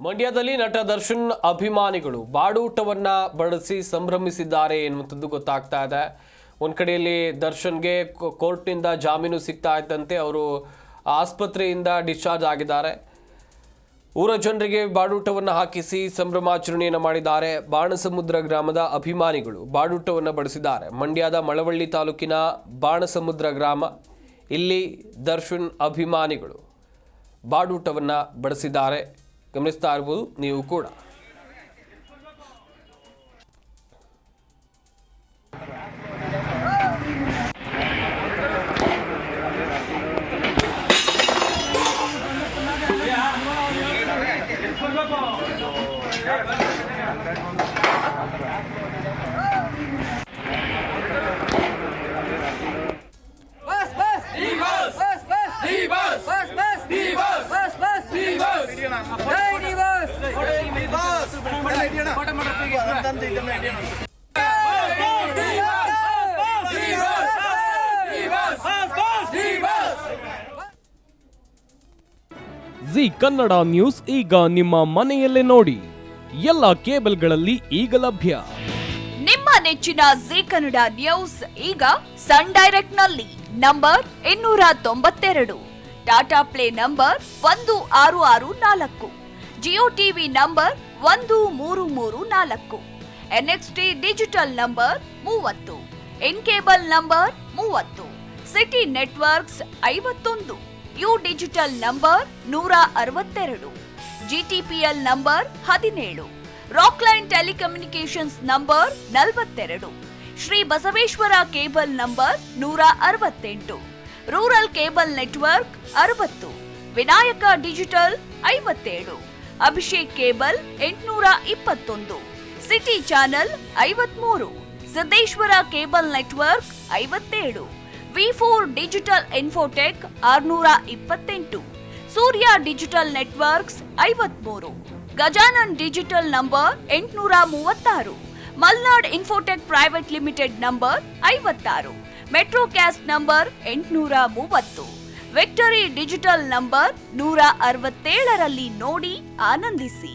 ಮಂಡ್ಯದಲ್ಲಿ ನಟ ದರ್ಶನ್ ಅಭಿಮಾನಿಗಳು ಬಾಡೂಟವನ್ನ ಬಡಿಸಿ ಸಂಭ್ರಮಿಸಿದ್ದಾರೆ ಎನ್ನುವಂಥದ್ದು ಗೊತ್ತಾಗ್ತಾ ಇದೆ. ಒಂದು ಕಡೆಯಲ್ಲಿ ದರ್ಶನ್ಗೆ ಕೋರ್ಟ್ನಿಂದ ಜಾಮೀನು ಸಿಗ್ತಾ ಇದ್ದಂತೆ ಅವರು ಆಸ್ಪತ್ರೆಯಿಂದ ಡಿಸ್ಚಾರ್ಜ್ ಆಗಿದ್ದಾರೆ. ಊರ ಜನರಿಗೆ ಬಾಡೂಟವನ್ನು ಹಾಕಿಸಿ ಸಂಭ್ರಮಾಚರಣೆಯನ್ನು ಮಾಡಿದ್ದಾರೆ. ಬಾಣಸಮುದ್ರ ಗ್ರಾಮದ ಅಭಿಮಾನಿಗಳು ಬಾಡೂಟವನ್ನು ಬಡಿಸಿದ್ದಾರೆ. ಮಂಡ್ಯದ ಮಳವಳ್ಳಿ ತಾಲೂಕಿನ ಬಾಣಸಮುದ್ರ ಗ್ರಾಮ, ಇಲ್ಲಿ ದರ್ಶನ್ ಅಭಿಮಾನಿಗಳು ಬಾಡೂಟವನ್ನು ಬಡಿಸಿದ್ದಾರೆ. ಗಮನಿಸ್ತಾ ಇರಬಹುದು ನೀವು ಕೂಡ. ಜಿ ಕನ್ನಡ ನ್ಯೂಸ್ ಈಗ ನಿಮ್ಮ ಮನೆಯಲ್ಲೇ ನೋಡಿ. ಎಲ್ಲ ಕೇಬಲ್ಗಳಲ್ಲಿ ಈಗ ಲಭ್ಯ. ನಿಮ್ಮ ನೆಚ್ಚಿನ ಜಿ ಕನ್ನಡ ನ್ಯೂಸ್ ಈಗ ಸನ್ ಡೈರೆಕ್ಟ್ ನಲ್ಲಿ number 292, Tata Play number 1664, Jio TV number 1334, NXT digital number 30, in cable number 30, city networks 51, U digital number 162, GTPL number 17, Rockline telecommunications number 42, Shri Basaveshwara cable number 168, rural cable network 60, Vinayaka digital 57, Abhishek cable 821, city channel 53, Siddeshwara cable network 57, ವಿ4 digital infotech 628, Surya digital networks 53, Gajanan digital number 836, Malnad infotech private limited number 56, Metrocast number 830, Victory digital number 167ರಲ್ಲಿ ನೋಡಿ ಆನಂದಿಸಿ.